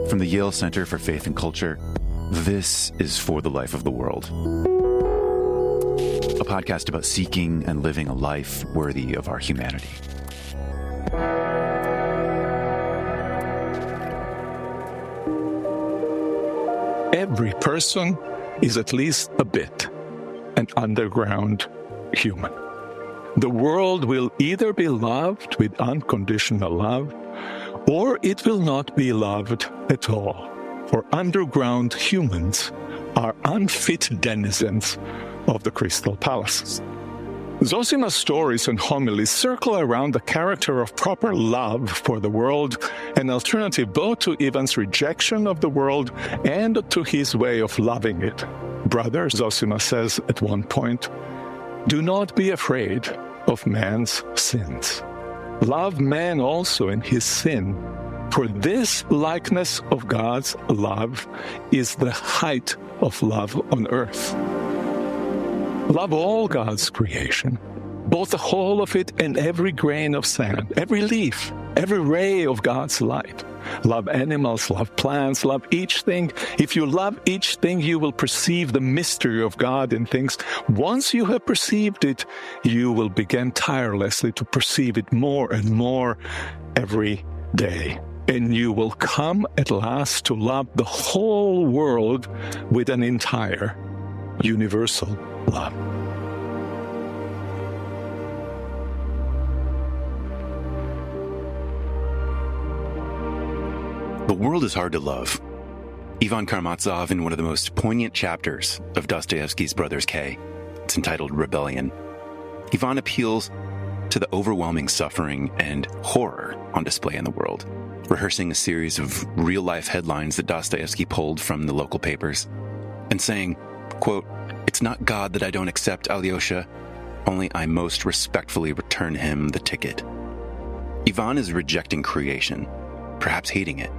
From the Yale Center for Faith and Culture, this is For the Life of the World, a podcast about seeking and living a life worthy of our humanity. Every person is at least a bit an underground human. The world will either be loved with unconditional love, or it will not be loved at all. For underground humans are unfit denizens of the Crystal Palaces. Zosima's stories and homilies circle around the character of proper love for the world, an alternative both to Ivan's rejection of the world and to his way of loving it. Brother, Zosima says at one point, do not be afraid of man's sins. Love man also in his sin, for this likeness of God's love is the height of love on earth. Love all God's creation, both the whole of it and every grain of sand, every leaf, every ray of God's light. Love animals, love plants, love each thing. If you love each thing, you will perceive the mystery of God in things. Once you have perceived it, you will begin tirelessly to perceive it more and more every day. And you will come at last to love the whole world with an entire, universal love. The world is hard to love. Ivan Karamazov, in one of the most poignant chapters of Dostoevsky's Brothers K, it's entitled Rebellion, Ivan appeals to the overwhelming suffering and horror on display in the world, rehearsing a series of real-life headlines that Dostoevsky pulled from the local papers, and saying, quote, "It's not God that I don't accept, Alyosha, only I most respectfully return him the ticket." Ivan is rejecting creation, perhaps hating it,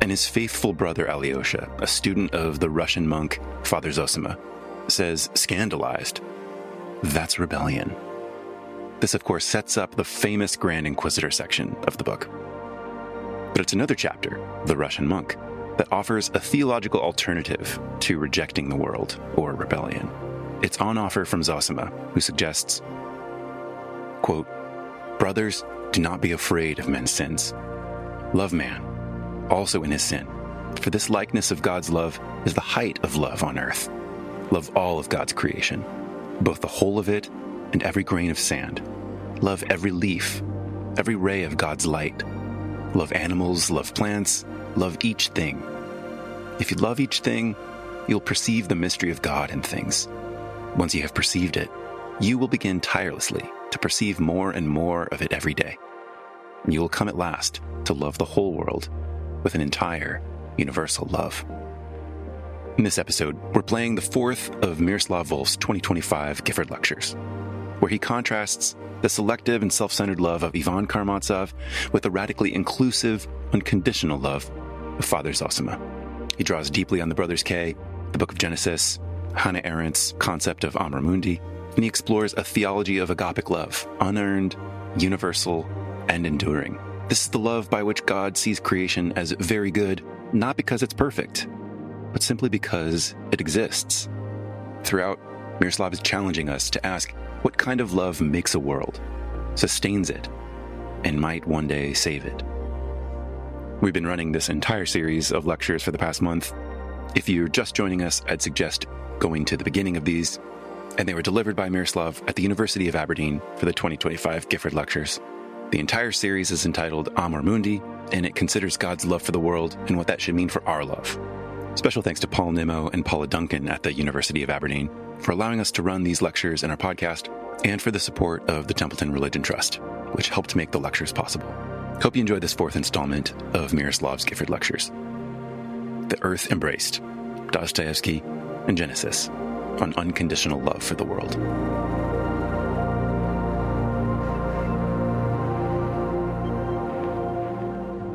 and his faithful brother Alyosha, a student of the Russian monk Father Zosima, says, scandalized, that's rebellion. This, of course, sets up the famous Grand Inquisitor section of the book. But it's another chapter, The Russian Monk, that offers a theological alternative to rejecting the world or rebellion. It's on offer from Zosima, who suggests, quote, "Brothers, do not be afraid of men's sins. Love man, also in his sin. For this likeness of God's love is the height of love on earth. Love all of God's creation, both the whole of it and every grain of sand. Love every leaf, every ray of God's light. Love animals, love plants, love each thing. If you love each thing, you'll perceive the mystery of God in things. Once you have perceived it, you will begin tirelessly to perceive more and more of it every day. And you will come at last to love the whole world with an entire, universal love." In this episode, we're playing the fourth of Miroslav Volf's 2025 Gifford Lectures, where he contrasts the selective and self-centered love of Ivan Karamazov with the radically inclusive, unconditional love of Father Zosima. He draws deeply on the Brothers K, the Book of Genesis, Hannah Arendt's concept of Amor Mundi, and he explores a theology of agapic love, unearned, universal, and enduring. This is the love by which God sees creation as very good, not because it's perfect, but simply because it exists. Throughout, Miroslav is challenging us to ask what kind of love makes a world, sustains it, and might one day save it. We've been running this entire series of lectures for the past month. If you're just joining us, I'd suggest going to the beginning of these, and they were delivered by Miroslav at the University of Aberdeen for the 2025 Gifford Lectures. The entire series is entitled Amor Mundi, and it considers God's love for the world and what that should mean for our love. Special thanks to Paul Nimmo and Paula Duncan at the University of Aberdeen for allowing us to run these lectures in our podcast, and for the support of the Templeton Religion Trust, which helped make the lectures possible. Hope you enjoyed this fourth installment of Miroslav's Gifford Lectures. The Earth Embraced, Dostoevsky and Genesis, on unconditional love for the world.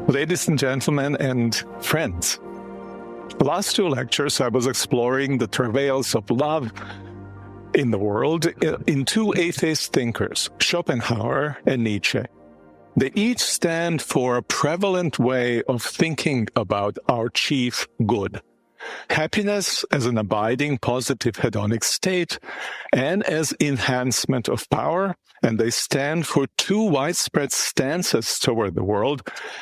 Ladies and gentlemen and friends, the last two lectures I was exploring the travails of love in the world in two atheist thinkers, Schopenhauer and Nietzsche. They each stand for a prevalent way of thinking about our chief good. Happiness as an abiding positive hedonic state and as enhancement of power, and they stand for two widespread stances toward the world: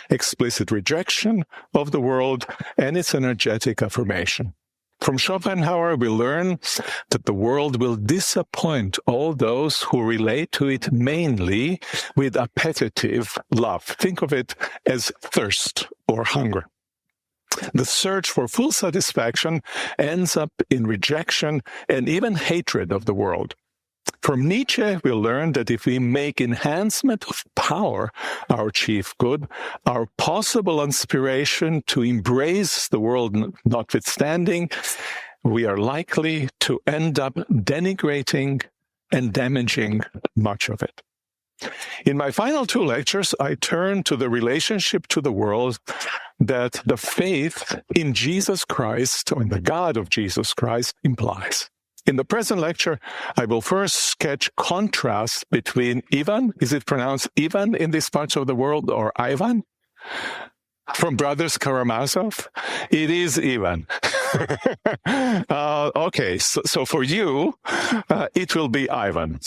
explicit rejection of the world and its energetic affirmation. From Schopenhauer, we learn that the world will disappoint all those who relate to it mainly with appetitive love. Think of it as thirst or hunger. The search for full satisfaction ends up in rejection and even hatred of the world. From Nietzsche, we learn that if we make enhancement of power our chief good, our possible inspiration to embrace the world notwithstanding, we are likely to end up denigrating and damaging much of it. In my final two lectures, I turn to the relationship to the world that the faith in Jesus Christ, or in the God of Jesus Christ, implies. In the present lecture, I will first sketch contrast between Ivan, is it pronounced Ivan in these parts of the world, or Ivan? From Brothers Karamazov? It is Ivan. Okay, so for you, it will be Ivan.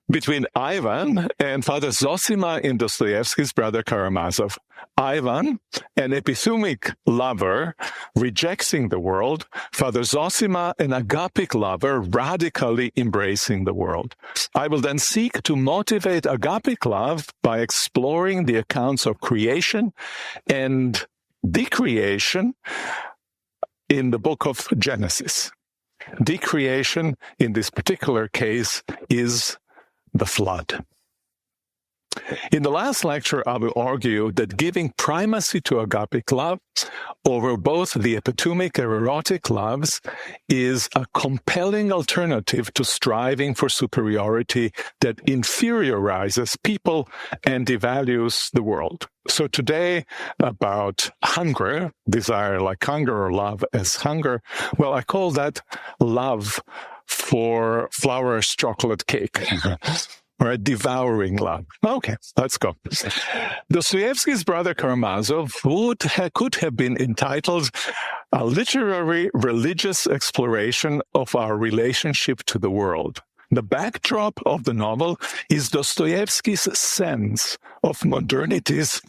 Between Ivan and Father Zosima in Dostoevsky's Brother Karamazov. Ivan, an epithumic lover, rejecting the world. Father Zosima, an agapic lover, radically embracing the world. I will then seek to motivate agapic love by exploring the accounts of creation and decreation in the book of Genesis. Decreation, in this particular case, is the flood. In the last lecture, I will argue that giving primacy to agapic love over both the epithumic and erotic loves is a compelling alternative to striving for superiority that inferiorizes people and devalues the world. So today, about hunger, desire like hunger or love as hunger, well, I call that love for flourish's chocolate cake. Or a devouring love. Okay, let's go. Dostoevsky's Brother Karamazov could have been entitled A Literary Religious Exploration of Our Relationship to the World. The backdrop of the novel is Dostoevsky's sense of modernity's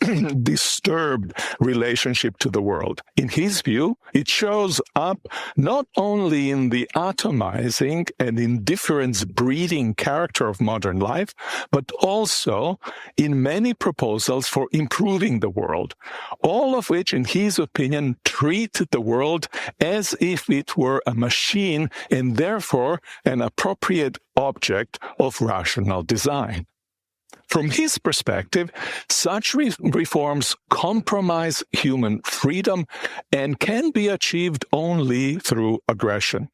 disturbed relationship to the world. In his view, it shows up not only in the atomizing and indifference-breeding character of modern life, but also in many proposals for improving the world, all of which, in his opinion, treat the world as if it were a machine and therefore an appropriate object of rational design. From his perspective, such reforms compromise human freedom and can be achieved only through aggression.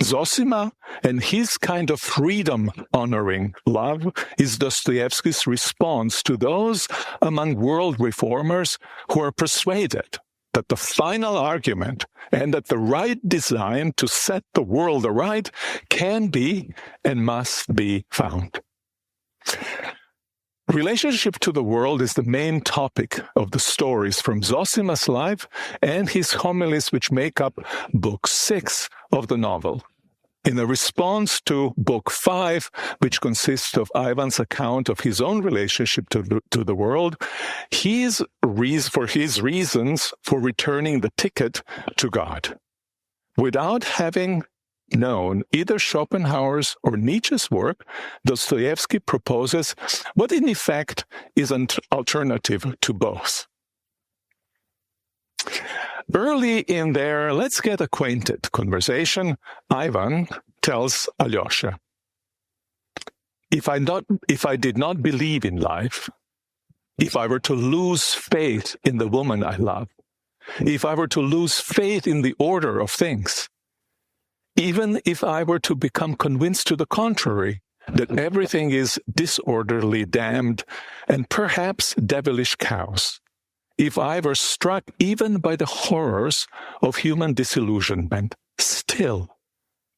Zosima and his kind of freedom-honoring love is Dostoevsky's response to those among world reformers who are persuaded that the final argument and that the right design to set the world aright can be and must be found. Relationship to the world is the main topic of the stories from Zosima's life and his homilies, which make up Book 6 of the novel. In a response to Book 5, which consists of Ivan's account of his own relationship to the world, for his reasons for returning the ticket to God. Without having known either Schopenhauer's or Nietzsche's work, Dostoevsky proposes what in effect is an alternative to both. Early in their let's get acquainted conversation, Ivan tells Alyosha, if I did not believe in life, if I were to lose faith in the woman I love, if I were to lose faith in the order of things, even if I were to become convinced to the contrary, that everything is disorderly, damned, and perhaps devilish chaos, if I were struck even by the horrors of human disillusionment, still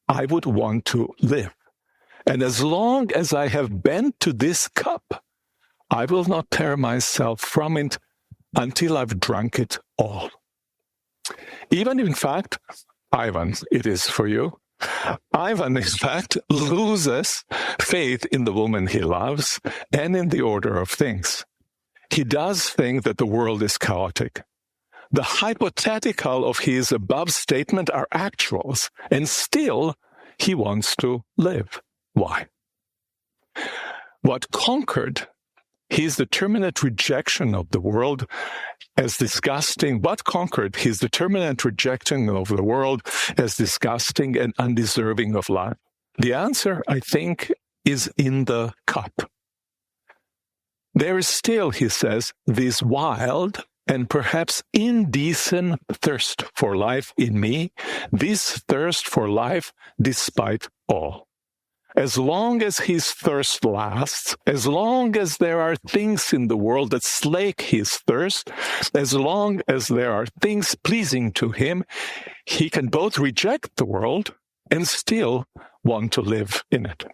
I would want to live. And as long as I have bent to this cup, I will not tear myself from it until I've drunk it all. Even, in fact, Ivan, it is for you. Ivan, in fact, loses faith in the woman he loves and in the order of things. He does think that the world is chaotic. The hypothetical of his above statement are actuals, and still he wants to live. Why? What conquered his determinate rejection of the world as disgusting, what conquered his determinate rejection of the world as disgusting and undeserving of life? The answer, I think, is in the cup. There is still, he says, this wild and perhaps indecent thirst for life in me, this thirst for life despite all. As long as his thirst lasts, as long as there are things in the world that slake his thirst, as long as there are things pleasing to him, he can both reject the world and still want to live in it.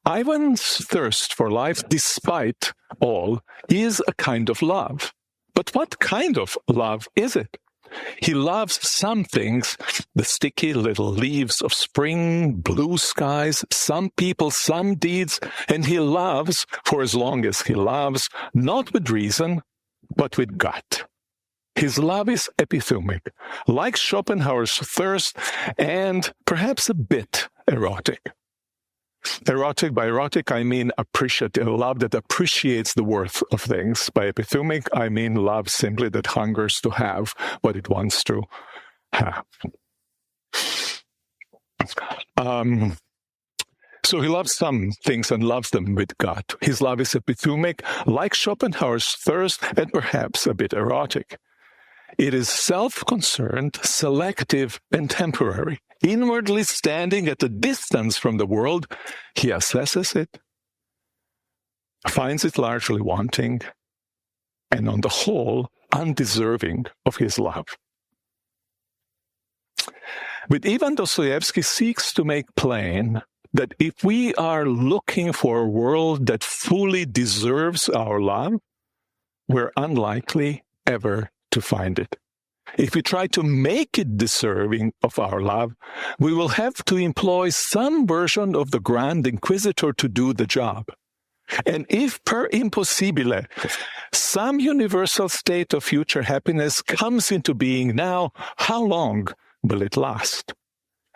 Ivan's thirst for life, despite all, is a kind of love. But what kind of love is it? He loves some things, the sticky little leaves of spring, blue skies, some people, some deeds, and he loves, for as long as he loves, not with reason, but with gut. His love is epithumic, like Schopenhauer's thirst, and perhaps a bit erotic. Erotic, by erotic, I mean appreciative, love that appreciates the worth of things. By epithumic, I mean love simply that hungers to have what it wants to have. So he loves some things and loves them with gut. His love is epithumic, like Schopenhauer's thirst, and perhaps a bit erotic. It is self-concerned, selective, and temporary. Inwardly standing at a distance from the world, he assesses it, finds it largely wanting, and on the whole, undeserving of his love. But Ivan Dostoevsky seeks to make plain that if we are looking for a world that fully deserves our love, we're unlikely ever to find it. If we try to make it deserving of our love, we will have to employ some version of the Grand Inquisitor to do the job. And if per impossibile, some universal state of future happiness comes into being now, how long will it last?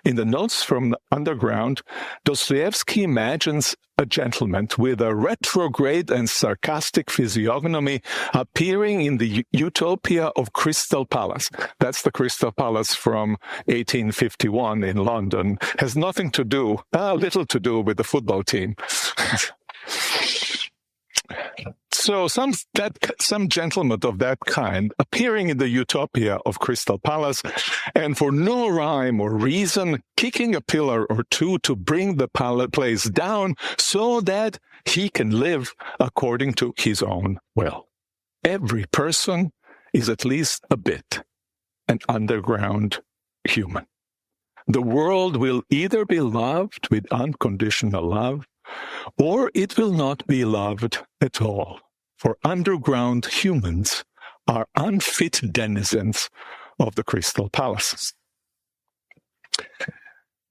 In the notes from the Underground, Dostoevsky imagines a gentleman with a retrograde and sarcastic physiognomy appearing in the utopia of Crystal Palace. That's the Crystal Palace from 1851 in London. Has nothing to do, little to do with the football team. So some gentleman of that kind appearing in the utopia of Crystal Palace, and for no rhyme or reason, kicking a pillar or two to bring the place down so that he can live according to his own will. Every person is at least a bit an underground human. The world will either be loved with unconditional love, or it will not be loved at all. For underground humans are unfit denizens of the Crystal Palace.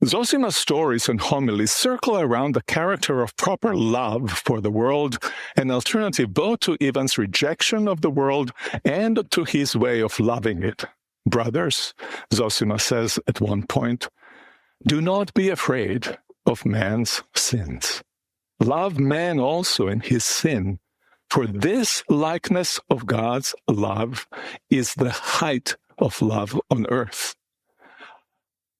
Zosima's stories and homilies circle around the character of proper love for the world, an alternative both to Ivan's rejection of the world and to his way of loving it. Brothers, Zosima says at one point, do not be afraid of man's sins. Love man also in his sin, for this likeness of God's love is the height of love on earth.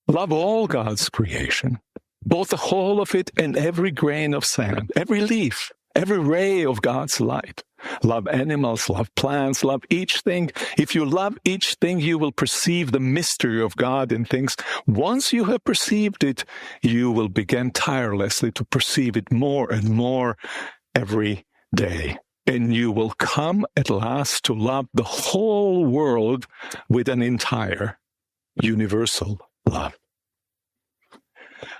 Love all God's creation, both the whole of it and every grain of sand, every leaf, every ray of God's light. Love animals, love plants, love each thing. If you love each thing, you will perceive the mystery of God in things. Once you have perceived it, you will begin tirelessly to perceive it more and more every day. And you will come at last to love the whole world with an entire, universal love.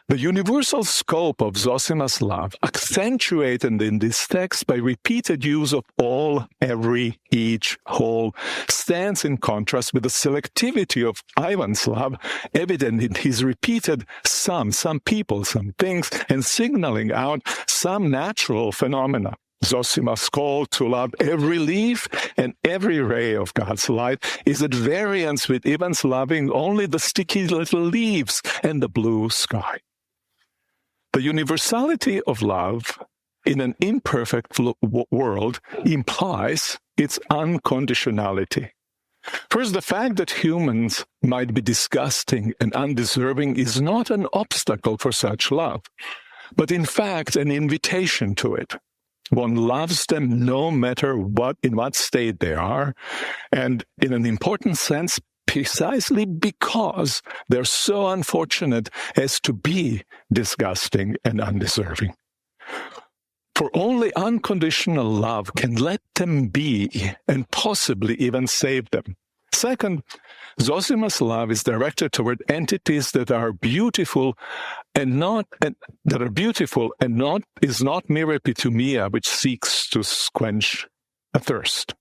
The universal scope of Zosima's love, accentuated in this text by repeated use of all, every, each, whole, stands in contrast with the selectivity of Ivan's love, evident in his repeated some people, some things, and signaling out some natural phenomena. Zosima's call to love every leaf and every ray of God's light is at variance with Ivan's loving only the sticky little leaves and the blue sky. The universality of love in an imperfect world implies its unconditionality. First, the fact that humans might be disgusting and undeserving is not an obstacle for such love, but in fact an invitation to it. One loves them no matter in what state they are, and in an important sense, precisely because they're so unfortunate as to be disgusting and undeserving. For only unconditional love can let them be and possibly even save them. Second, Zosima's love is directed toward entities that are beautiful is not mere epithumia which seeks to quench a thirst.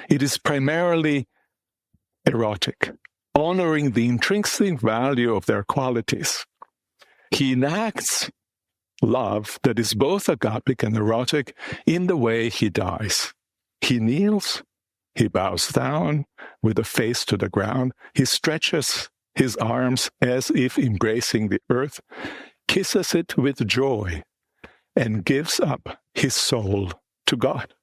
It is primarily erotic, honoring the intrinsic value of their qualities. He enacts love that is both agapic and erotic in the way he dies. He kneels, he bows down with the face to the ground, he stretches his arms as if embracing the earth, kisses it with joy, and gives up his soul to God.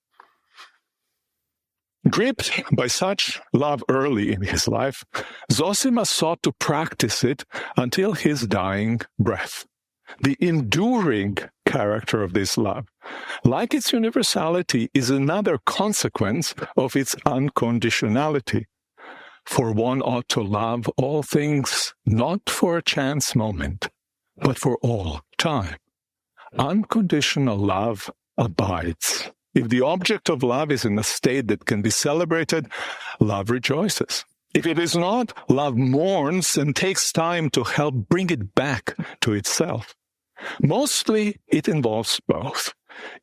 Gripped by such love early in his life, Zosima sought to practice it until his dying breath. The enduring character of this love, like its universality, is another consequence of its unconditionality. For one ought to love all things not for a chance moment, but for all time. Unconditional love abides. If the object of love is in a state that can be celebrated, love rejoices. If it is not, love mourns and takes time to help bring it back to itself. Mostly, it involves both.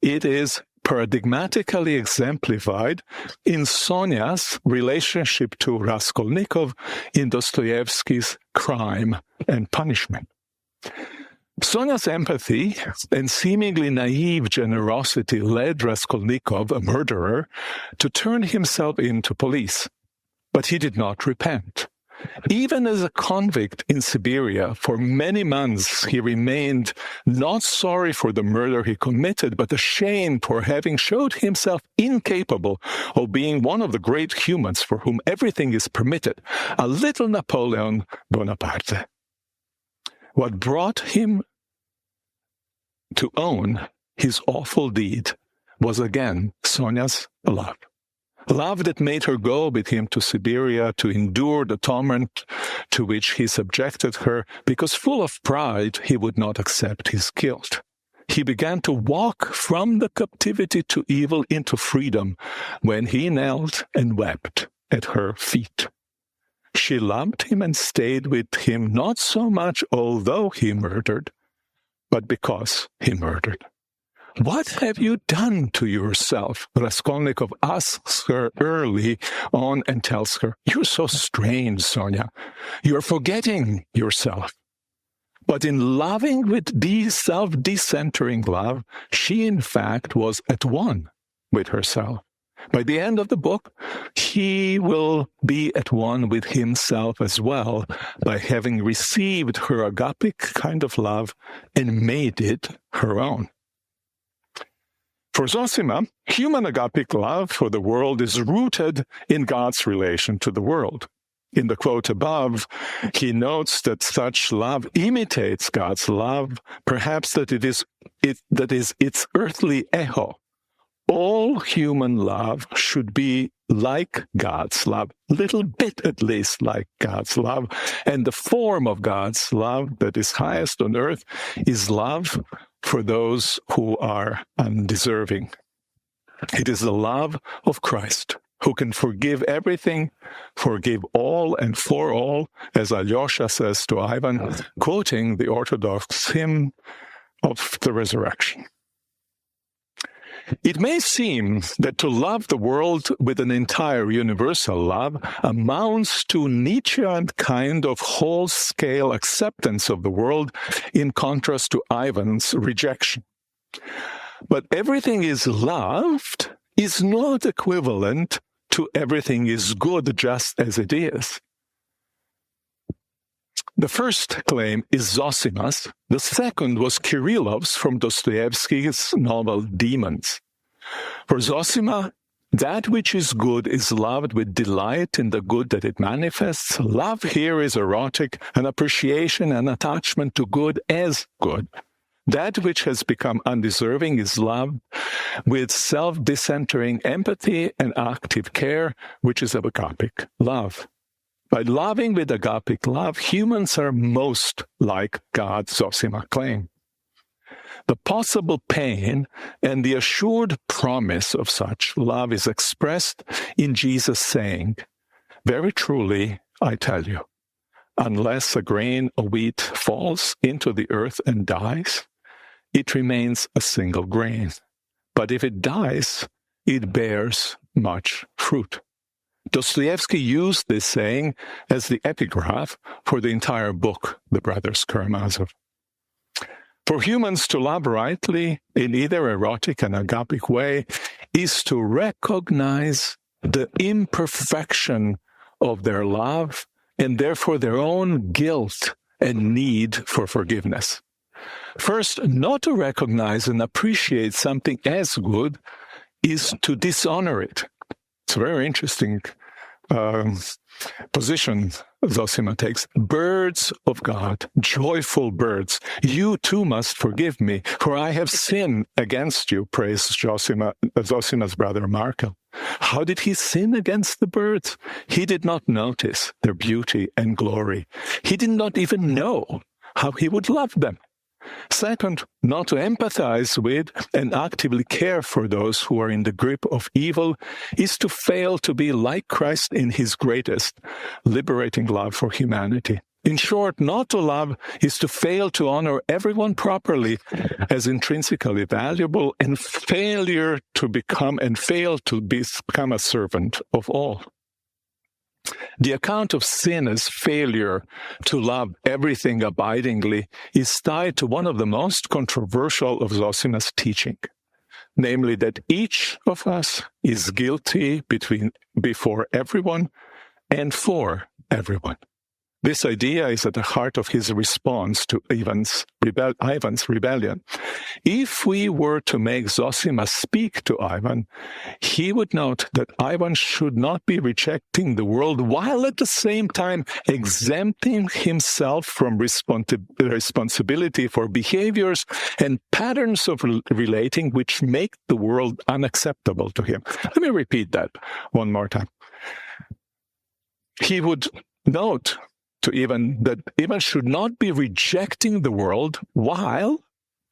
It is paradigmatically exemplified in Sonia's relationship to Raskolnikov in Dostoevsky's Crime and Punishment. Sonia's empathy and seemingly naive generosity led Raskolnikov, a murderer, to turn himself in to police. But he did not repent. Even as a convict in Siberia, for many months he remained not sorry for the murder he committed, but ashamed for having showed himself incapable of being one of the great humans for whom everything is permitted, a little Napoleon Bonaparte. What brought him to own his awful deed was again Sonia's love. Love that made her go with him to Siberia to endure the torment to which he subjected her, because full of pride he would not accept his guilt. He began to walk from the captivity to evil into freedom when he knelt and wept at her feet. She loved him and stayed with him not so much although he murdered, but because he murdered. What have you done to yourself? Raskolnikov asks her early on and tells her, "You're so strange, Sonia. You're forgetting yourself." But in loving with self-decentering love, she in fact was at one with herself. By the end of the book, he will be at one with himself as well by having received her agapic kind of love and made it her own. For Zosima, human agapic love for the world is rooted in God's relation to the world. In the quote above, he notes that such love imitates God's love, perhaps that it is its earthly echo. All human love should be like God's love, little bit at least like God's love, and the form of God's love that is highest on earth is love for those who are undeserving. It is the love of Christ, who can forgive everything, forgive all and for all, as Alyosha says to Ivan, quoting the Orthodox hymn of the resurrection. It may seem that to love the world with an entire universal love amounts to Nietzschean kind of whole-scale acceptance of the world in contrast to Ivan's rejection. But everything is loved is not equivalent to everything is good just as it is. The first claim is Zosima's. The second was Kirillov's from Dostoevsky's novel Demons. For Zosima, that which is good is loved with delight in the good that it manifests. Love here is erotic, an appreciation and attachment to good as good. That which has become undeserving is loved with self-decentering empathy and active care, which is agapic love. By loving with agapic love, humans are most like God, Zosima claimed. The possible pain and the assured promise of such love is expressed in Jesus saying, "Very truly, I tell you, unless a grain of wheat falls into the earth and dies, it remains a single grain. But if it dies, it bears much fruit." Dostoevsky used this saying as the epigraph for the entire book, The Brothers Karamazov. For humans to love rightly in either erotic and agapic way is to recognize the imperfection of their love and therefore their own guilt and need for forgiveness. First, not to recognize and appreciate something as good is to dishonor it. It's a very interesting position Zosima takes. Birds of God, joyful birds, you too must forgive me, for I have sinned against you, prays Zosima's brother Markel. How did he sin against the birds? He did not notice their beauty and glory. He did not even know how he would love them. Second, not to empathize with and actively care for those who are in the grip of evil is to fail to be like Christ in his greatest, liberating love for humanity. In short, not to love is to fail to honor everyone properly as intrinsically valuable and fail to become a servant of all. The account of sin as failure to love everything abidingly is tied to one of the most controversial of Zosima's teaching, namely that each of us is guilty before everyone and for everyone. This idea is at the heart of his response to Ivan's rebellion. If we were to make Zosima speak to Ivan, he would note that Ivan should not be rejecting the world while at the same time exempting himself from responsibility for behaviors and patterns of relating which make the world unacceptable to him. Let me repeat that one more time. He would note to Ivan that Ivan should not be rejecting the world while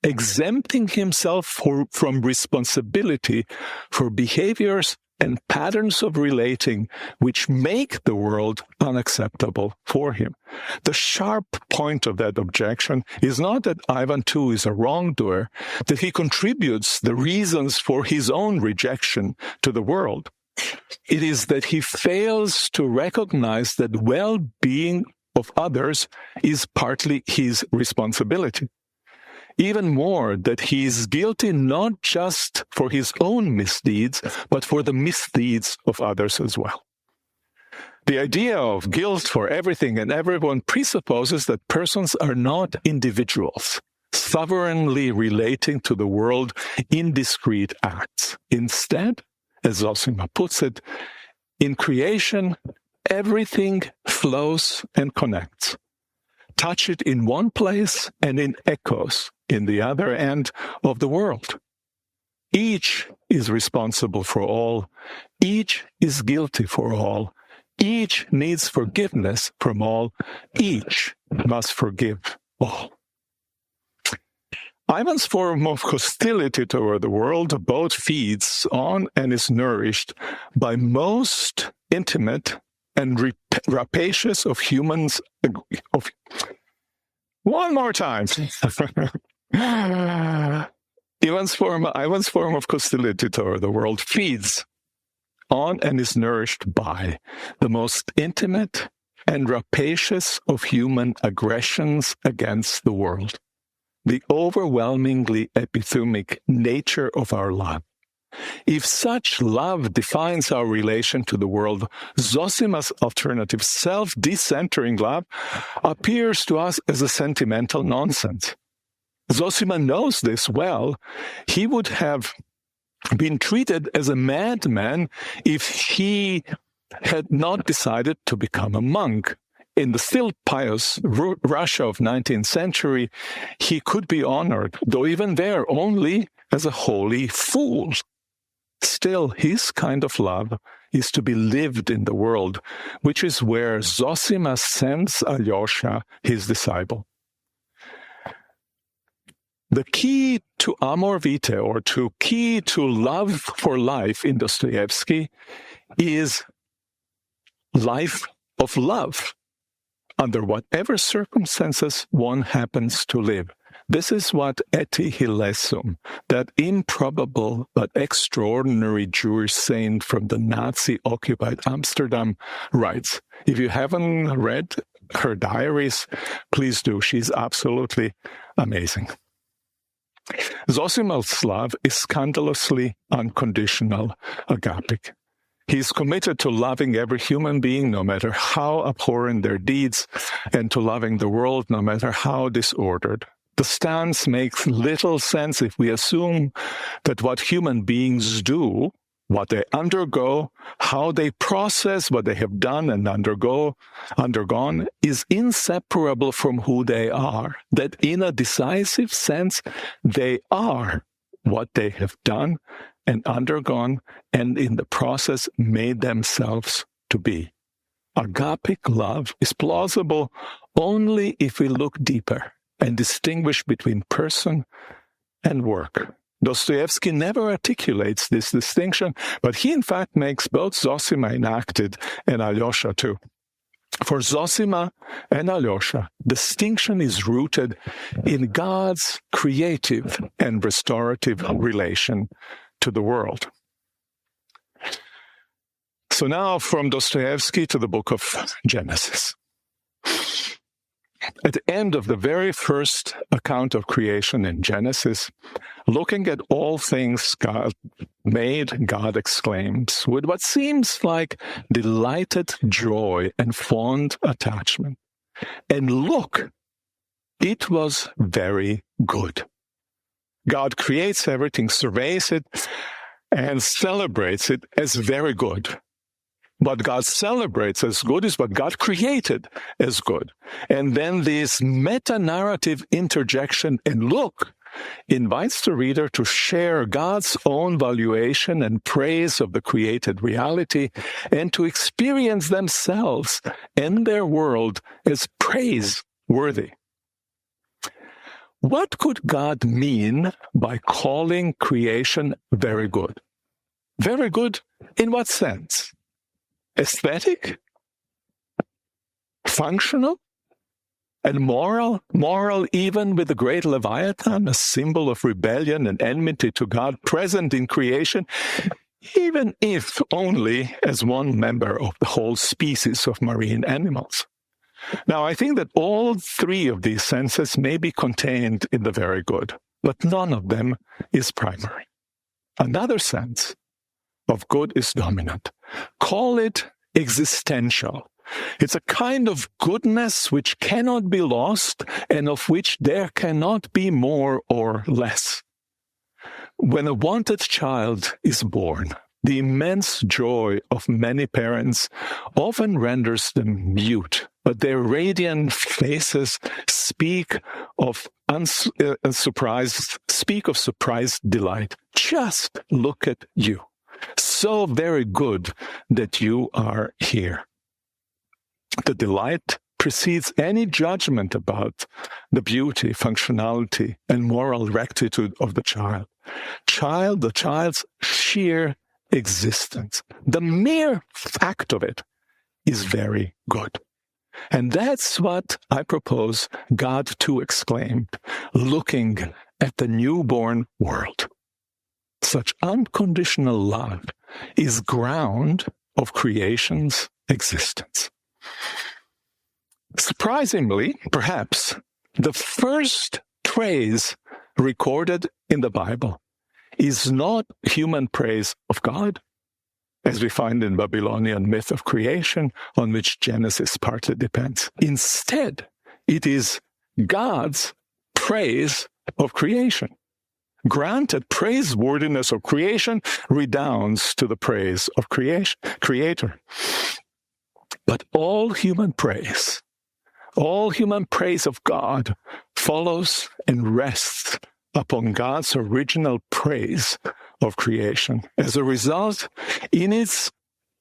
exempting himself from responsibility for behaviors and patterns of relating which make the world unacceptable for him. The sharp point of that objection is not that Ivan too is a wrongdoer, that he contributes the reasons for his own rejection to the world. It is that he fails to recognize that well-being of others is partly his responsibility. Even more, that he is guilty not just for his own misdeeds, but for the misdeeds of others as well. The idea of guilt for everything and everyone presupposes that persons are not individuals, sovereignly relating to the world in discrete acts. Instead, as Zosima puts it, in creation, everything flows and connects. Touch it in one place and it echoes in the other end of the world. Each is responsible for all. Each is guilty for all. Each needs forgiveness from all. Each must forgive all. Ivan's form of hostility toward the world both feeds on and is nourished by most intimate and rapacious of humans. One more time. Ivan's form of hostility toward the world feeds on and is nourished by the most intimate and rapacious of human aggressions against the world, the overwhelmingly epithumic nature of our love. If such love defines our relation to the world, Zosima's alternative, self-decentering love, appears to us as a sentimental nonsense. Zosima knows this well. He would have been treated as a madman if he had not decided to become a monk. In the still pious Russia of 19th century, he could be honored, though even there only as a holy fool. Still, his kind of love is to be lived in the world, which is where Zosima sends Alyosha, his disciple. The key to amor vitae, or key to love for life in Dostoevsky, is life of love, under whatever circumstances one happens to live. This is what Eti Hilesum, that improbable but extraordinary Jewish saint from the Nazi-occupied Amsterdam, writes. If you haven't read her diaries, please do. She's absolutely amazing. Zosima's love is scandalously unconditional, agapic. He is committed to loving every human being, no matter how abhorrent their deeds, and to loving the world, no matter how disordered. The stance makes little sense if we assume that what human beings do, what they undergo, how they process what they have done and undergone, is inseparable from who they are. That in a decisive sense, they are what they have done and undergone, and in the process made themselves to be. Agapic love is plausible only if we look deeper and distinguish between person and work. Dostoevsky never articulates this distinction, but he in fact makes both Zosima enacted and Alyosha too. For Zosima and Alyosha, distinction is rooted in God's creative and restorative relation to the world. So now from Dostoevsky to the book of Genesis. At the end of the very first account of creation in Genesis, looking at all things God made, God exclaims, with what seems like delighted joy and fond attachment, "And look, it was very good." God creates everything, surveys it, and celebrates it as very good. What God celebrates as good is what God created as good. And then this meta-narrative interjection, "and look," invites the reader to share God's own valuation and praise of the created reality, and to experience themselves and their world as praiseworthy. What could God mean by calling creation very good? Very good in what sense? Aesthetic? Functional? And moral? Moral even with the great Leviathan, a symbol of rebellion and enmity to God, present in creation, even if only as one member of the whole species of marine animals. Now, I think that all three of these senses may be contained in the very good, but none of them is primary. Another sense of good is dominant. Call it existential. It's a kind of goodness which cannot be lost and of which there cannot be more or less. When a wanted child is born, the immense joy of many parents often renders them mute, but their radiant faces speak of surprised delight. Just look at you. So very good that you are here. The delight precedes any judgment about the beauty, functionality, and moral rectitude of the child. The child's sheer existence, the mere fact of it, is very good. And that's what I propose God to exclaimed, looking at the newborn world. Such unconditional love is ground of creation's existence. Surprisingly, perhaps, the first praise recorded in the Bible is not human praise of God, as we find in Babylonian myth of creation, on which Genesis partly depends. Instead, it is God's praise of creation. Granted, praiseworthiness of creation redounds to the praise of Creator. But all human praise of God follows and rests upon God's original praise of creation. As a result, in its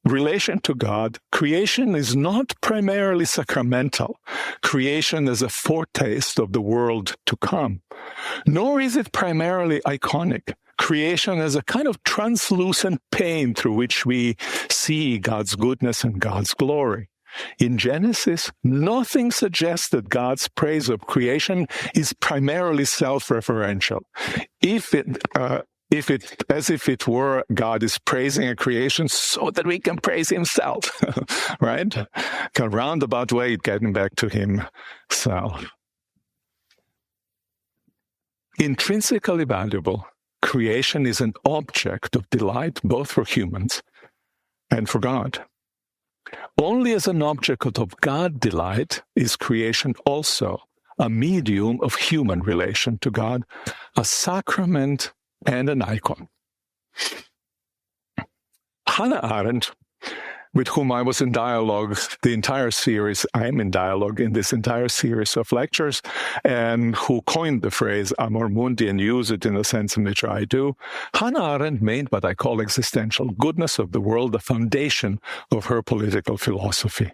relation to God, creation is not primarily sacramental. Creation is a foretaste of the world to come. Nor is it primarily iconic. Creation is a kind of translucent pane through which we see God's goodness and God's glory. In Genesis, nothing suggests that God's praise of creation is primarily self-referential. If it were God is praising a creation so that we can praise himself, right? A roundabout way getting back to himself. Intrinsically valuable, creation is an object of delight both for humans and for God. Only as an object of God delight is creation also a medium of human relation to God, a sacrament and an icon. Hannah Arendt, with whom I was in dialogue I'm in dialogue in this entire series of lectures, and who coined the phrase Amor Mundi and use it in the sense in which I do, Hannah Arendt made what I call existential goodness of the world the foundation of her political philosophy.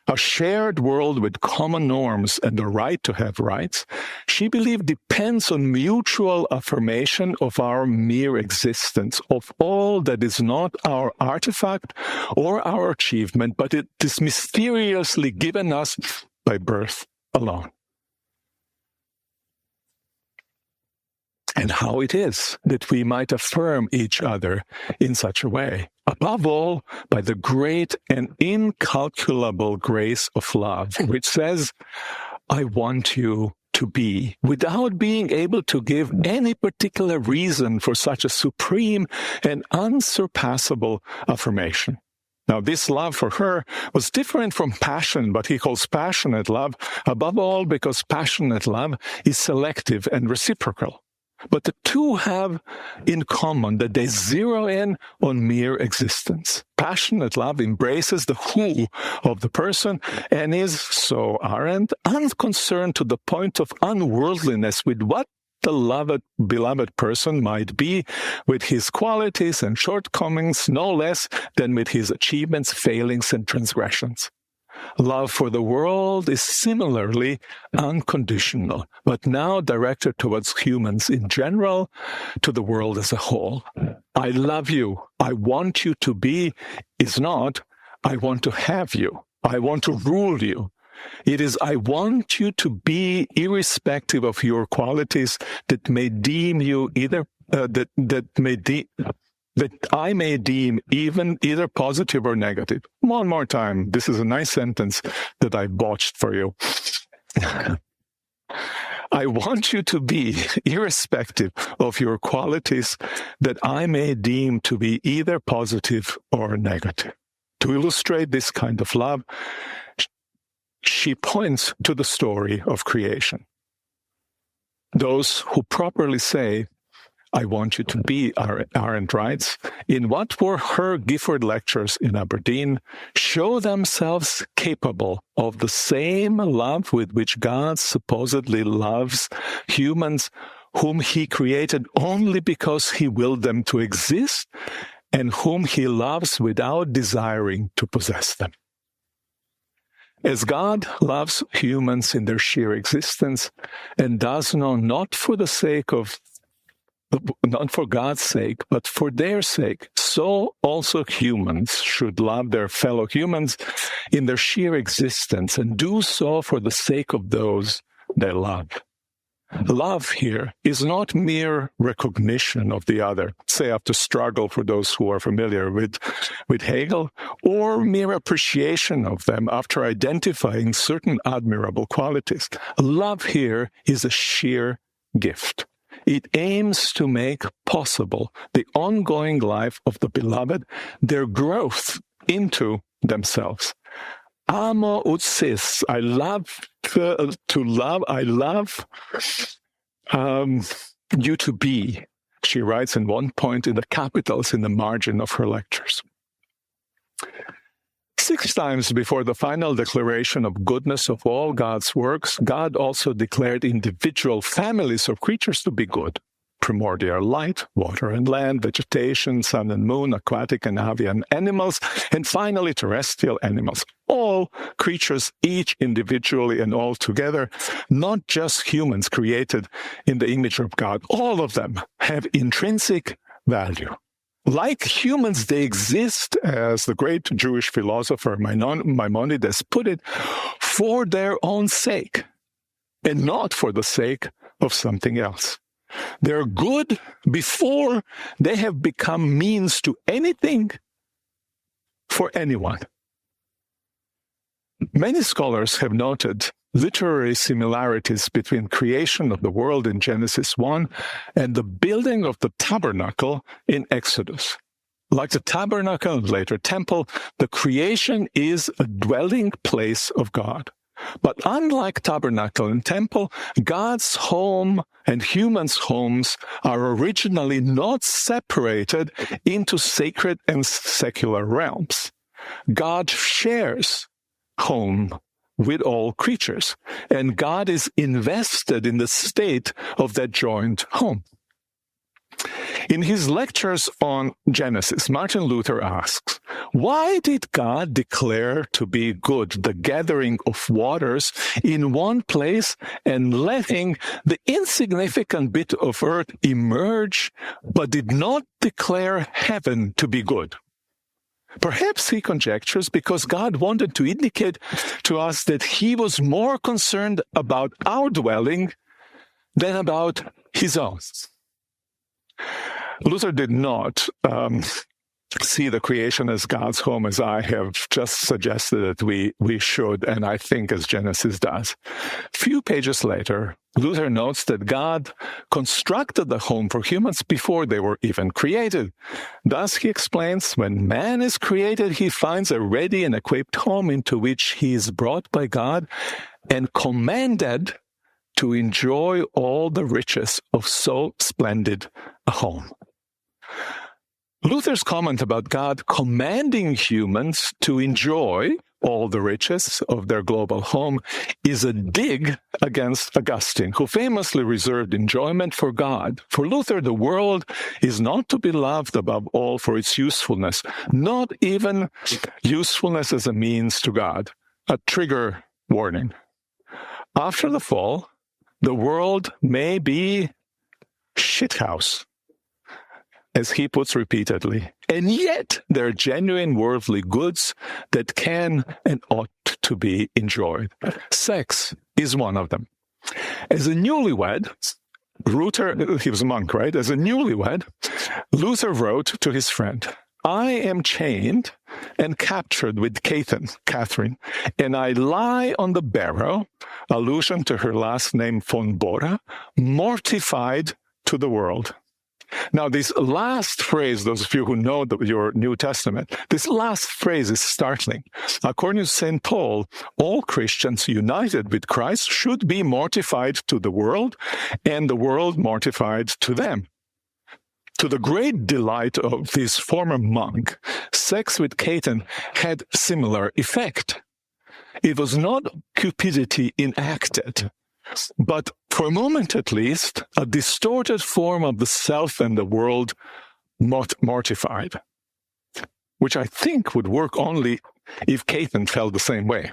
A shared world with common norms and the right to have rights, she believed depends on mutual affirmation of our mere existence, of all that is not our artifact or our achievement, but it is mysteriously given us by birth alone. And how it is that we might affirm each other in such a way. Above all, by the great and incalculable grace of love, which says, I want you to be, without being able to give any particular reason for such a supreme and unsurpassable affirmation. Now, this love for her was different from passion, but he calls passionate love, above all because passionate love is selective and reciprocal. But the two have in common that they zero in on mere existence. Passionate love embraces the who of the person and is, so Arendt, unconcerned to the point of unworldliness with what the beloved person might be, with his qualities and shortcomings no less than with his achievements, failings, and transgressions. Love for the world is similarly unconditional, but now directed towards humans in general, to the world as a whole. I love you, I want you to be, is not, I want to have you, I want to rule you. It is, I want you to be irrespective of your qualities that may deem you either, that I may deem even either positive or negative. One more time. This is a nice sentence that I botched for you. I want you to be irrespective of your qualities that I may deem to be either positive or negative. To illustrate this kind of love, she points to the story of creation. Those who properly say, I want you to be, Arendt writes, in what were her Gifford Lectures in Aberdeen, show themselves capable of the same love with which God supposedly loves humans whom he created only because he willed them to exist and whom he loves without desiring to possess them. As God loves humans in their sheer existence and does so not for God's sake, but for their sake, so also humans should love their fellow humans in their sheer existence and do so for the sake of those they love. Love here is not mere recognition of the other, say after struggle for those who are familiar with Hegel, or mere appreciation of them after identifying certain admirable qualities. Love here is a sheer gift. It aims to make possible the ongoing life of the beloved, their growth into themselves. Amo ut sis. I love to love. I love you to be, she writes in one point in the capitals in the margin of her lectures. 6 times before the final declaration of goodness of all God's works, God also declared individual families of creatures to be good. Primordial light, water and land, vegetation, sun and moon, aquatic and avian animals, and finally terrestrial animals. All creatures, each individually and all together, not just humans created in the image of God. All of them have intrinsic value. Like humans, they exist, as the great Jewish philosopher Maimonides put it, for their own sake, and not for the sake of something else. They're good before they have become means to anything for anyone. Many scholars have noted literary similarities between creation of the world in Genesis 1 and the building of the tabernacle in Exodus. Like the tabernacle and later temple, the creation is a dwelling place of God. But unlike tabernacle and temple, God's home and humans' homes are originally not separated into sacred and secular realms. God shares home with all creatures, and God is invested in the state of that joint home. In his lectures on Genesis, Martin Luther asks, why did God declare to be good the gathering of waters in one place and letting the insignificant bit of earth emerge, but did not declare heaven to be good? Perhaps he conjectures because God wanted to indicate to us that he was more concerned about our dwelling than about his own. Luther did not see the creation as God's home, as I have just suggested that we should, and I think as Genesis does. Few pages later, Luther notes that God constructed the home for humans before they were even created. Thus, he explains, when man is created, he finds a ready and equipped home into which he is brought by God and commanded to enjoy all the riches of so splendid a home. Luther's comment about God commanding humans to enjoy all the riches of their global home is a dig against Augustine, who famously reserved enjoyment for God. For Luther, the world is not to be loved above all for its usefulness, not even usefulness as a means to God. A trigger warning. After the fall, the world may be shithouse, as he puts repeatedly, and yet there are genuine worldly goods that can and ought to be enjoyed. Sex is one of them. As a newlywed, Luther, he was a monk, right? As a newlywed, Luther wrote to his friend, I am chained and captured with Catherine, and I lie on the barrow, allusion to her last name, von Bora, mortified to the world. Now, this last phrase, those of you who know your New Testament, this last phrase is startling. According to St. Paul, all Christians united with Christ should be mortified to the world, and the world mortified to them. To the great delight of this former monk, sex with Caton had similar effect. It was not cupidity enacted, but for a moment at least, a distorted form of the self and the world mortified, which I think would work only if Caton felt the same way.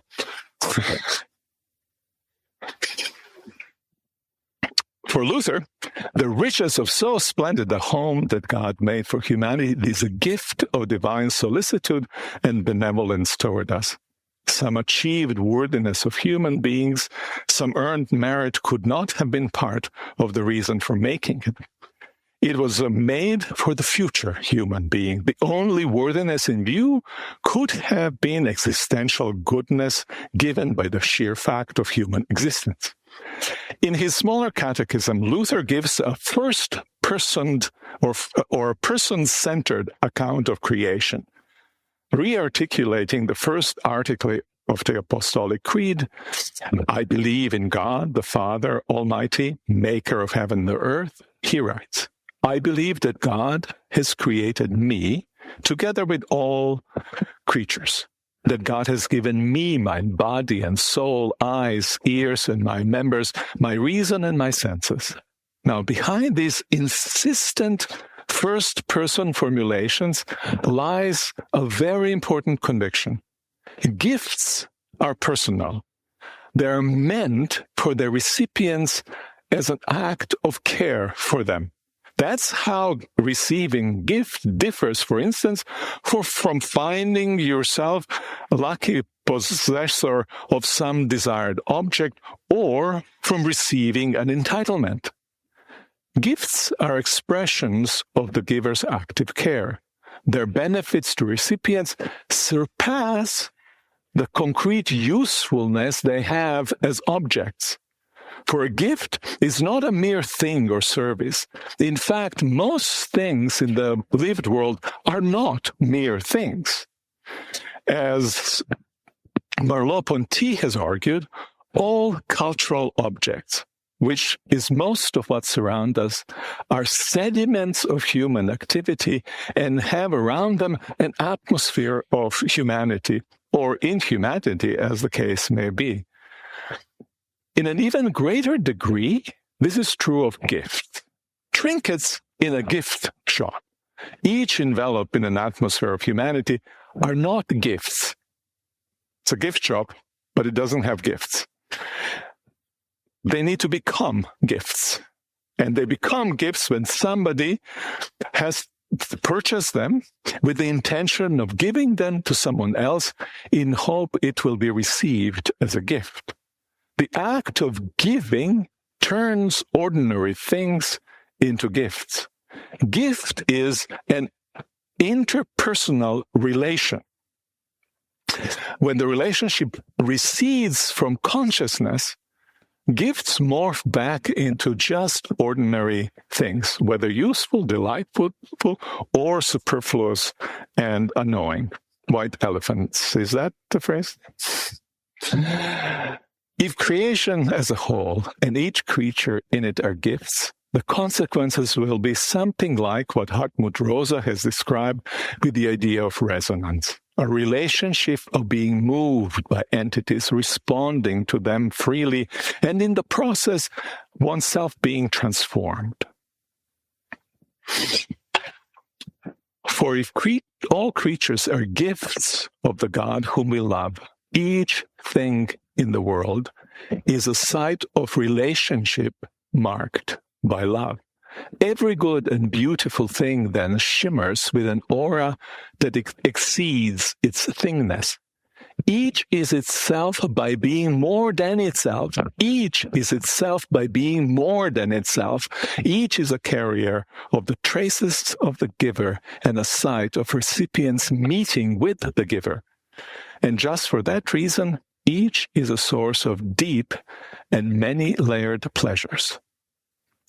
For Luther, the riches of so splendid a home that God made for humanity is a gift of divine solicitude and benevolence toward us. Some achieved worthiness of human beings, some earned merit could not have been part of the reason for making it. It was made for the future human being. The only worthiness in view could have been existential goodness given by the sheer fact of human existence. In his smaller catechism, Luther gives a first-person or person-centered account of creation, re-articulating the first article of the Apostolic Creed, I believe in God, the Father Almighty, maker of heaven and the earth. He writes, I believe that God has created me together with all creatures, that God has given me my body and soul, eyes, ears, and my members, my reason and my senses. Now, behind these insistent first-person formulations lies a very important conviction. Gifts are personal. They're meant for their recipients as an act of care for them. That's how receiving gift differs, for instance, from finding yourself a lucky possessor of some desired object or from receiving an entitlement. Gifts are expressions of the giver's active care. Their benefits to recipients surpass the concrete usefulness they have as objects. For a gift is not a mere thing or service. In fact, most things in the lived world are not mere things. As Merleau-Ponty has argued, all cultural objects, which is most of what surrounds us, are sediments of human activity and have around them an atmosphere of humanity, or inhumanity, as the case may be. In an even greater degree, this is true of gifts. Trinkets in a gift shop, each enveloped in an atmosphere of humanity, are not gifts. It's a gift shop, but it doesn't have gifts. They need to become gifts. And they become gifts when somebody has purchased them with the intention of giving them to someone else in hope it will be received as a gift. The act of giving turns ordinary things into gifts. Gift is an interpersonal relation. When the relationship recedes from consciousness, gifts morph back into just ordinary things, whether useful, delightful, or superfluous and annoying. White elephants. Is that the phrase? If creation as a whole and each creature in it are gifts, the consequences will be something like what Hartmut Rosa has described with the idea of resonance, a relationship of being moved by entities, responding to them freely, and in the process, oneself being transformed. For if all creatures are gifts of the God whom we love, each thing in the world is a site of relationship marked by love. Every good and beautiful thing then shimmers with an aura that exceeds its thingness. Each is itself by being more than itself. Each is itself by being more than itself. Each is a carrier of the traces of the giver and a site of recipients meeting with the giver. And just for that reason, each is a source of deep and many-layered pleasures.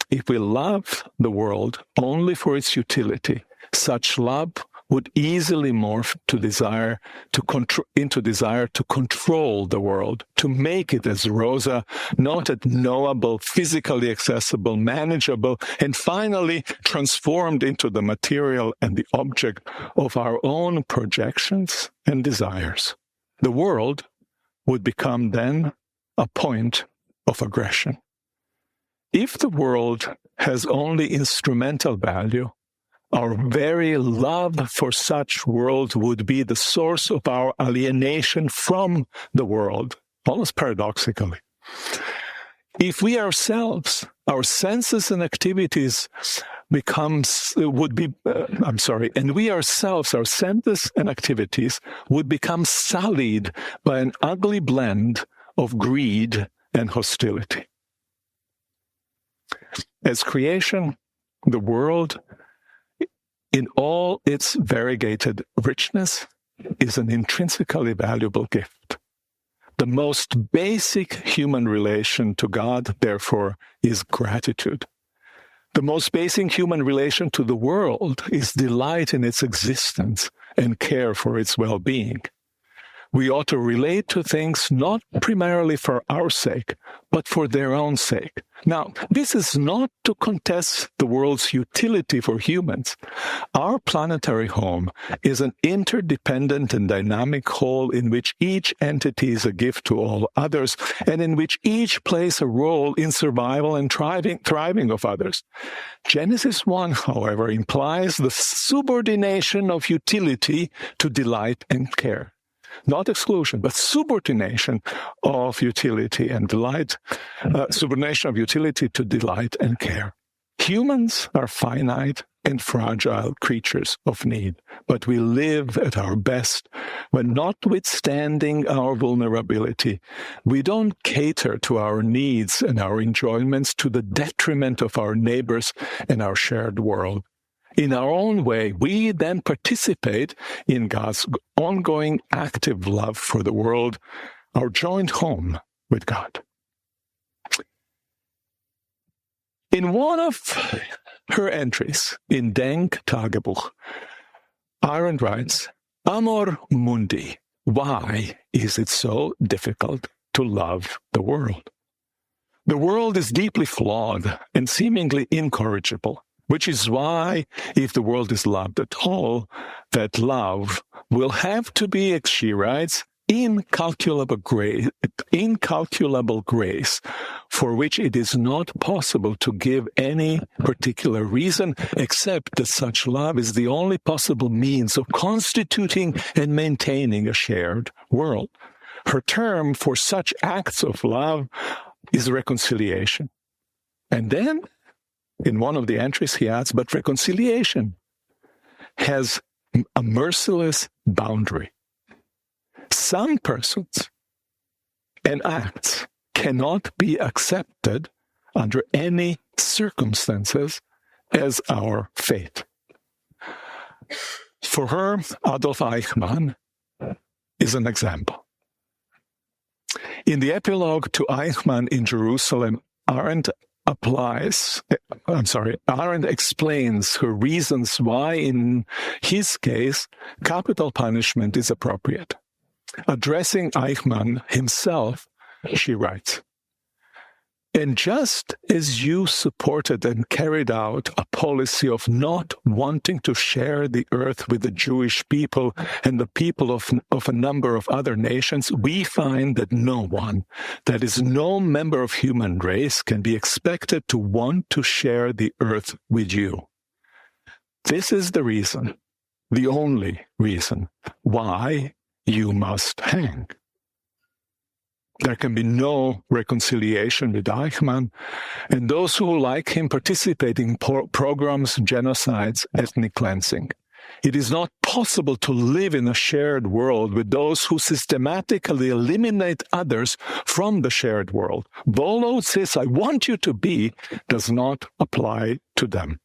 If we love the world only for its utility, such love would easily morph to desire to control the world, to make it, as Rosa noted, knowable, physically accessible, manageable, and finally transformed into the material and the object of our own projections and desires. The world would become then a point of aggression. If the world has only instrumental value, our very love for such world would be the source of our alienation from the world, almost paradoxically. If we ourselves, our senses and activities and we ourselves, our senses and activities would become sullied by an ugly blend of greed and hostility. As creation, the world, in all its variegated richness, is an intrinsically valuable gift. The most basic human relation to God, therefore, is gratitude. The most basic human relation to the world is delight in its existence and care for its well-being. We ought to relate to things not primarily for our sake, but for their own sake. Now, this is not to contest the world's utility for humans. Our planetary home is an interdependent and dynamic whole in which each entity is a gift to all others, and in which each plays a role in survival and thriving of others. Genesis 1, however, implies the subordination of utility to delight and care. Not exclusion, but subordination of utility and delight, subordination of utility to delight and care. Humans are finite and fragile creatures of need, but we live at our best when, notwithstanding our vulnerability, we don't cater to our needs and our enjoyments to the detriment of our neighbors and our shared world. In our own way, we then participate in God's ongoing active love for the world, our joint home with God. In one of her entries in Denk Tagebuch, Arendt writes, Amor Mundi, why is it so difficult to love the world? The world is deeply flawed and seemingly incorrigible, which is why, if the world is loved at all, that love will have to be, as she writes, incalculable grace, for which it is not possible to give any particular reason, except that such love is the only possible means of constituting and maintaining a shared world. Her term for such acts of love is reconciliation. And then, in one of the entries, he adds, but reconciliation has a merciless boundary. Some persons and acts cannot be accepted under any circumstances as our fate. For her, Adolf Eichmann is an example. In the epilogue to Eichmann in Jerusalem, Arendt explains her reasons why, in his case, capital punishment is appropriate. Addressing Eichmann himself, she writes, and just as you supported and carried out a policy of not wanting to share the earth with the Jewish people and the people of a number of other nations, we find that no one, that is, no member of human race, can be expected to want to share the earth with you. This is the reason, the only reason, why you must hang. There can be no reconciliation with Eichmann, and those who, like him, participate in pogroms, genocides, ethnic cleansing. It is not possible to live in a shared world with those who systematically eliminate others from the shared world. Volo says, I want you to be, does not apply to them.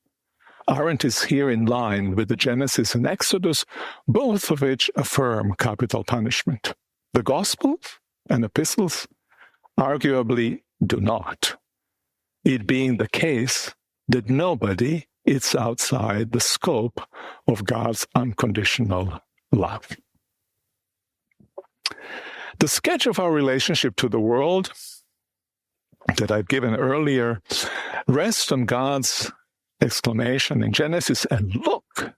Arendt is here in line with the Genesis and Exodus, both of which affirm capital punishment. The Gospels and epistles arguably do not, it being the case that nobody is outside the scope of God's unconditional love. The sketch of our relationship to the world that I've given earlier rests on God's exclamation in Genesis, and look,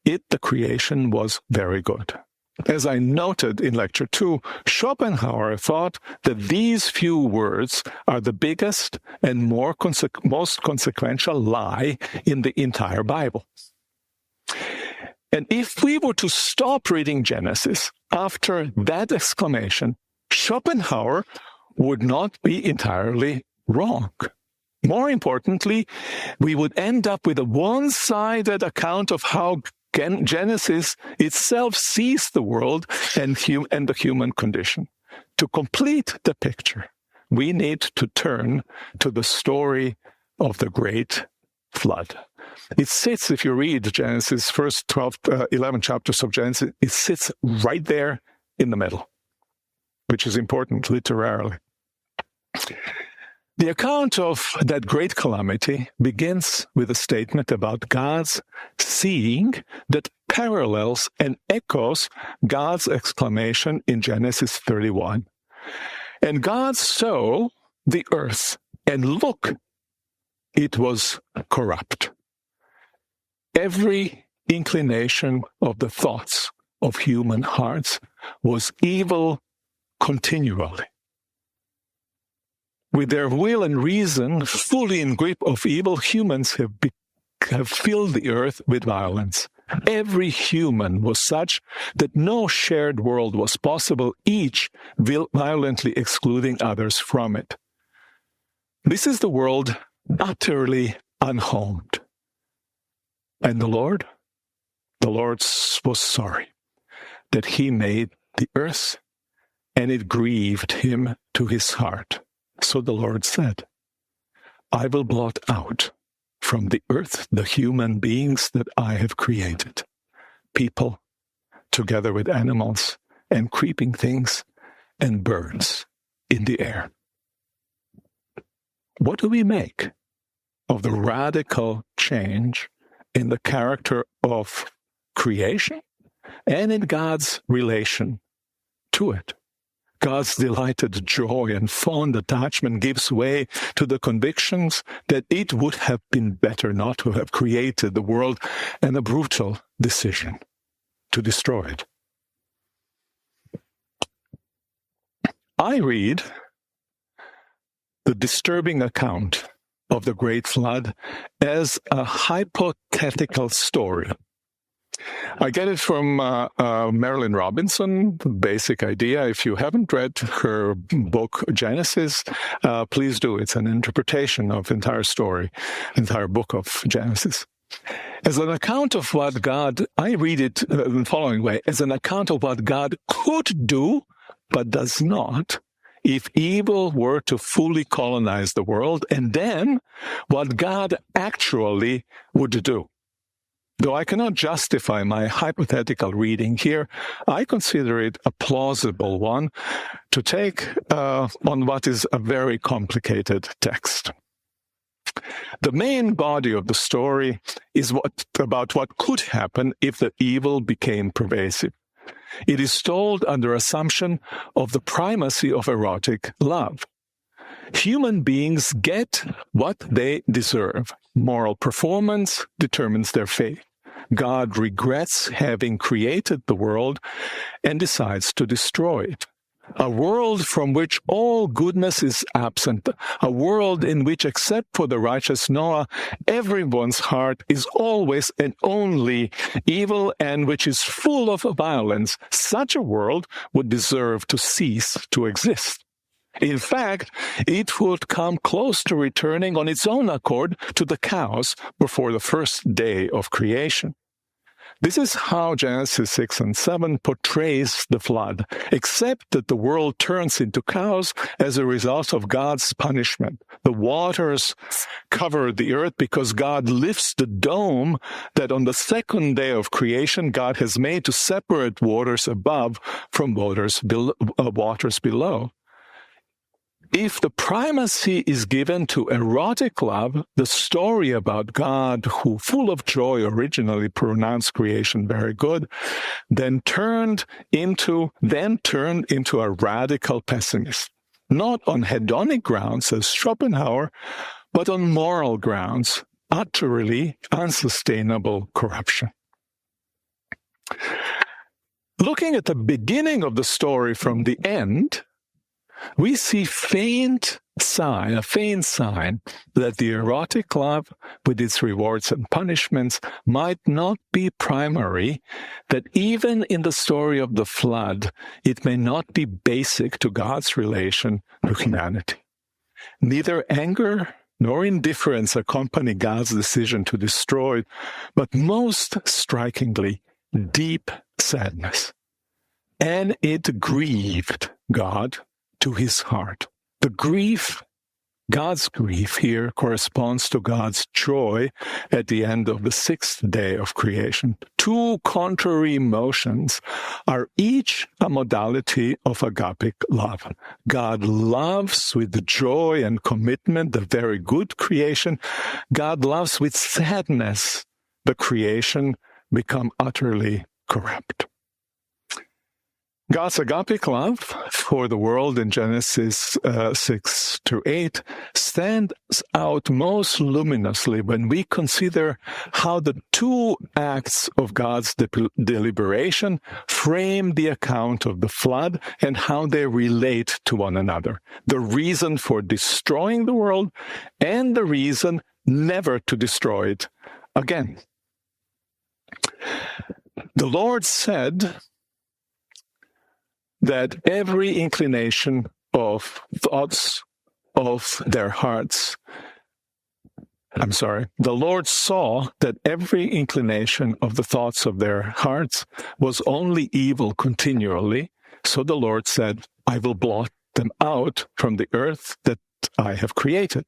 the creation was very good. As I noted in Lecture 2, Schopenhauer thought that these few words are the biggest and most consequential lie in the entire Bible. And if we were to stop reading Genesis after that exclamation, Schopenhauer would not be entirely wrong. More importantly, we would end up with a one-sided account of how Genesis itself sees the world and the human condition. To complete the picture, we need to turn to the story of the great flood. It sits, if you read Genesis, first 11 chapters of Genesis, it sits right there in the middle, which is important literarily. The account of that great calamity begins with a statement about God's seeing that parallels and echoes God's exclamation in Genesis 31. And God saw the earth, and look, it was corrupt. Every inclination of the thoughts of human hearts was evil continually. With their will and reason fully in grip of evil, humans have filled the earth with violence. Every human was such that no shared world was possible, each violently excluding others from it. This is the world utterly unhomed. And the Lord was sorry that he made the earth, and it grieved him to his heart. So the Lord said, I will blot out from the earth the human beings that I have created, people, together with animals and creeping things and birds in the air. What do we make of the radical change in the character of creation and in God's relation to it? God's delighted joy and fond attachment gives way to the convictions that it would have been better not to have created the world, and a brutal decision to destroy it. I read the disturbing account of the Great Flood as a hypothetical story. I get it from Marilyn Robinson, the basic idea. If you haven't read her book, Genesis, please do. It's an interpretation of entire story, entire book of Genesis. As an account of what God, I read it in the following way, as an account of what God could do, but does not, if evil were to fully colonize the world, and then what God actually would do. Though I cannot justify my hypothetical reading here, I consider it a plausible one to take on what is a very complicated text. The main body of the story is about what could happen if the evil became pervasive. It is told under assumption of the primacy of erotic love. Human beings get what they deserve. Moral performance determines their fate. God regrets having created the world and decides to destroy it. A world from which all goodness is absent. A world in which, except for the righteous Noah, everyone's heart is always and only evil, and which is full of violence. Such a world would deserve to cease to exist. In fact, it would come close to returning on its own accord to the cows before the first day of creation. This is how Genesis 6 and 7 portrays the flood, except that the world turns into cows as a result of God's punishment. The waters cover the earth because God lifts the dome that on the second day of creation God has made to separate waters above from waters below. If the primacy is given to erotic love, the story about God, who full of joy originally pronounced creation very good, then turned into a radical pessimist, not on hedonic grounds as Schopenhauer, but on moral grounds, utterly unsustainable corruption. Looking at the beginning of the story from the end, we see faint sign, a faint sign, that the erotic love, with its rewards and punishments, might not be primary, that even in the story of the flood, it may not be basic to God's relation to humanity. Neither anger nor indifference accompany God's decision to destroy, but most strikingly, deep sadness. And it grieved God to his heart. The grief, God's grief here, corresponds to God's joy at the end of the sixth day of creation. Two contrary emotions are each a modality of agapic love. God loves with joy and commitment the very good creation. God loves with sadness the creation become utterly corrupt. God's agapic love for the world in Genesis 6-8 stands out most luminously when we consider how the two acts of God's deliberation frame the account of the flood and how they relate to one another. The reason for destroying the world and the reason never to destroy it again. The Lord said that every inclination of thoughts of their hearts, the Lord saw that every inclination of the thoughts of their hearts was only evil continually. So the Lord said, I will blot them out from the earth that I have created.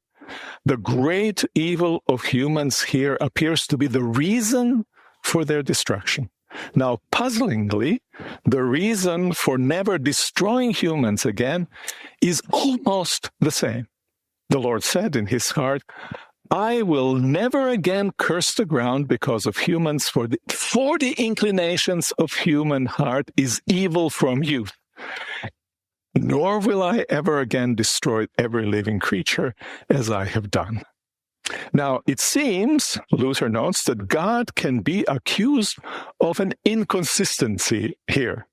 The great evil of humans here appears to be the reason for their destruction. Now, puzzlingly, the reason for never destroying humans again is almost the same. The Lord said in his heart, I will never again curse the ground because of humans, for the inclinations of human heart is evil from youth. Nor will I ever again destroy every living creature as I have done. Now, it seems, Luther notes, that God can be accused of an inconsistency here.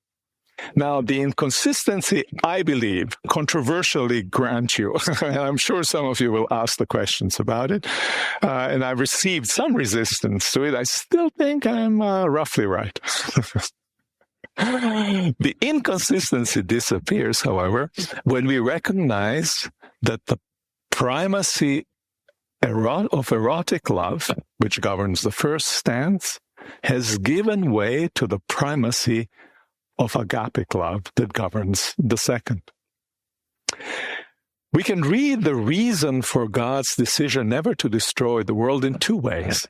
Now, the inconsistency, I believe, controversially grant you. I'm sure some of you will ask the questions about it, and I've received some resistance to it. I still think I'm roughly right. The inconsistency disappears, however, when we recognize that the primacy of erotic love, which governs the first stance, has given way to the primacy of agapic love that governs the second. We can read the reason for God's decision never to destroy the world in two ways.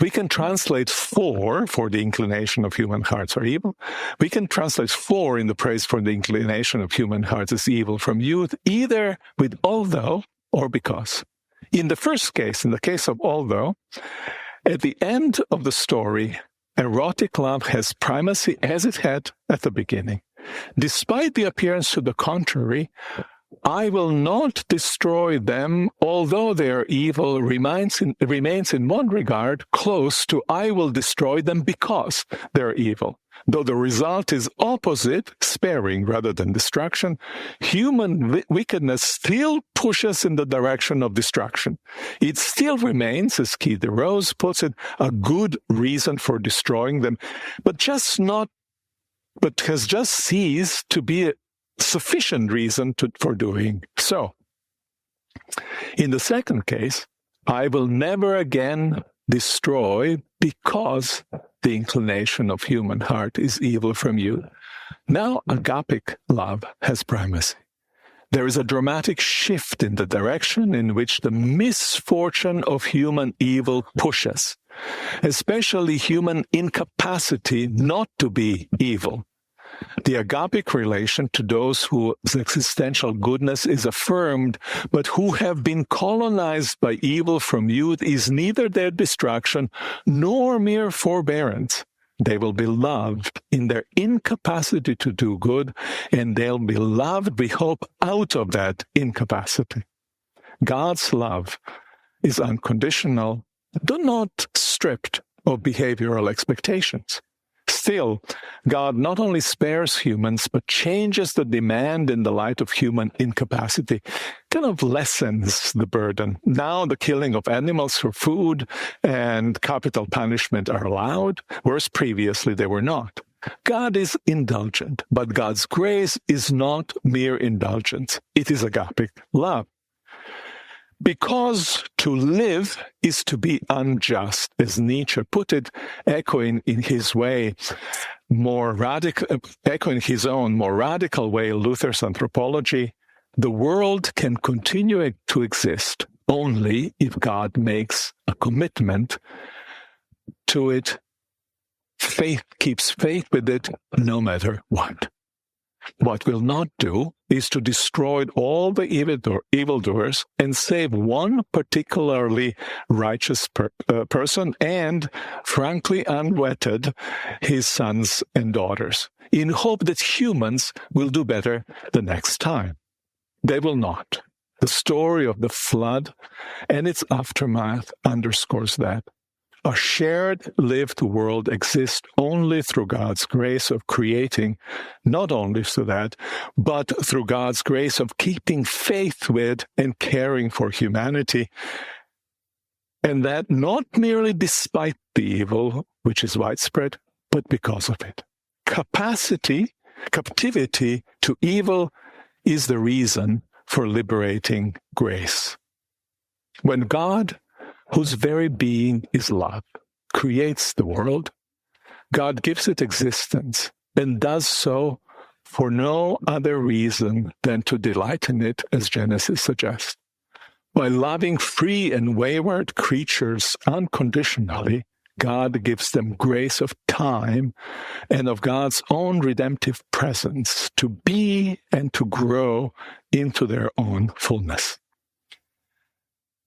We can translate for the inclination of human hearts are evil. We can translate for in the praise for the inclination of human hearts is evil from youth, either with although or because. In the first case, in the case of although, at the end of the story, erotic love has primacy as it had at the beginning. Despite the appearance to the contrary, I will not destroy them, although they are evil, remains in one regard close to I will destroy them because they are evil. Though the result is opposite, sparing rather than destruction, human wickedness still pushes in the direction of destruction. It still remains, as Keith DeRose puts it, a good reason for destroying them, but has just ceased to be a sufficient reason for doing so. In the second case, I will never again destroy because the inclination of human heart is evil from you. Now agapic love has primacy. There is a dramatic shift in the direction in which the misfortune of human evil pushes, especially human incapacity not to be evil. The agapic relation to those whose existential goodness is affirmed, but who have been colonized by evil from youth, is neither their destruction nor mere forbearance. They will be loved in their incapacity to do good, and they'll be loved, we hope, out of that incapacity. God's love is unconditional, though not stripped of behavioral expectations. Still, God not only spares humans, but changes the demand in the light of human incapacity, kind of lessens the burden. Now the killing of animals for food and capital punishment are allowed, whereas previously they were not. God is indulgent, but God's grace is not mere indulgence. It is agapic love. Because to live is to be unjust, as Nietzsche put it, echoing in his way echoing his own more radical way, Luther's anthropology, the world can continue to exist only if God makes a commitment to it. Faith keeps faith with it no matter what. What will not do is to destroy all the evildoers and save one particularly righteous person and, frankly unwedded, his sons and daughters, in hope that humans will do better the next time. They will not. The story of the flood and its aftermath underscores that. A shared, lived world exists only through God's grace of creating, not only through that, but through God's grace of keeping faith with and caring for humanity. And that not merely despite the evil, which is widespread, but because of it. Captivity to evil is the reason for liberating grace. When God, whose very being is love, creates the world, God gives it existence and does so for no other reason than to delight in it, as Genesis suggests. By loving free and wayward creatures unconditionally, God gives them grace of time and of God's own redemptive presence to be and to grow into their own fullness.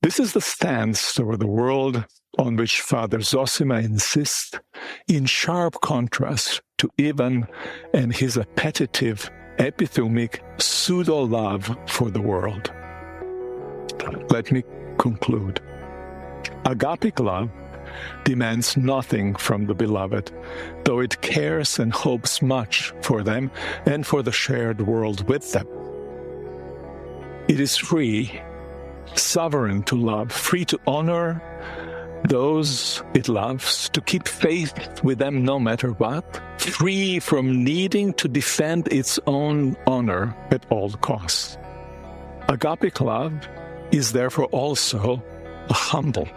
This is the stance toward the world on which Father Zosima insists, in sharp contrast to Ivan and his appetitive, epithumic pseudo-love for the world. Let me conclude. Agapic love demands nothing from the beloved, though it cares and hopes much for them and for the shared world with them. It is free, sovereign to love, free to honor those it loves, to keep faith with them no matter what, free from needing to defend its own honor at all costs. Agapic love is therefore also humble.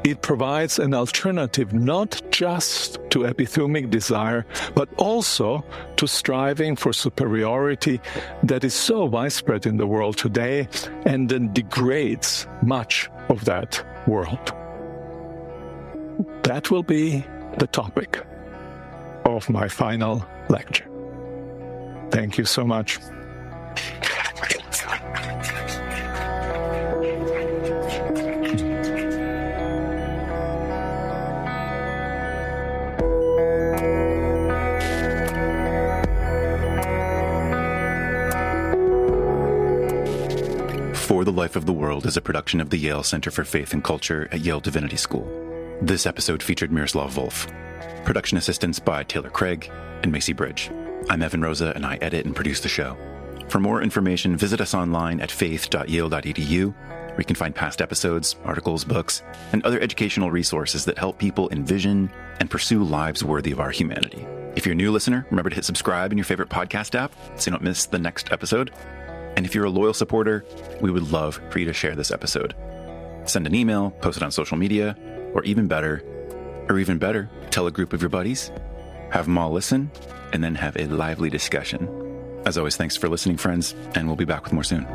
It provides an alternative not just to epithumic desire, but also to striving for superiority that is so widespread in the world today and then degrades much of that world. That will be the topic of my final lecture. Thank you so much. For the Life of the World is a production of the Yale Center for Faith and Culture at Yale Divinity School. This episode featured Miroslav Volf. Production assistance by Taylor Craig and Macy Bridge. I'm Evan Rosa, and I edit and produce the show. For more information, visit us online at faith.yale.edu, where you can find past episodes, articles, books, and other educational resources that help people envision and pursue lives worthy of our humanity. If you're a new listener, remember to hit subscribe in your favorite podcast app so you don't miss the next episode. And if you're a loyal supporter, we would love for you to share this episode. Send an email, post it on social media, or even better, tell a group of your buddies, have them all listen, and then have a lively discussion. As always, thanks for listening, friends, and we'll be back with more soon.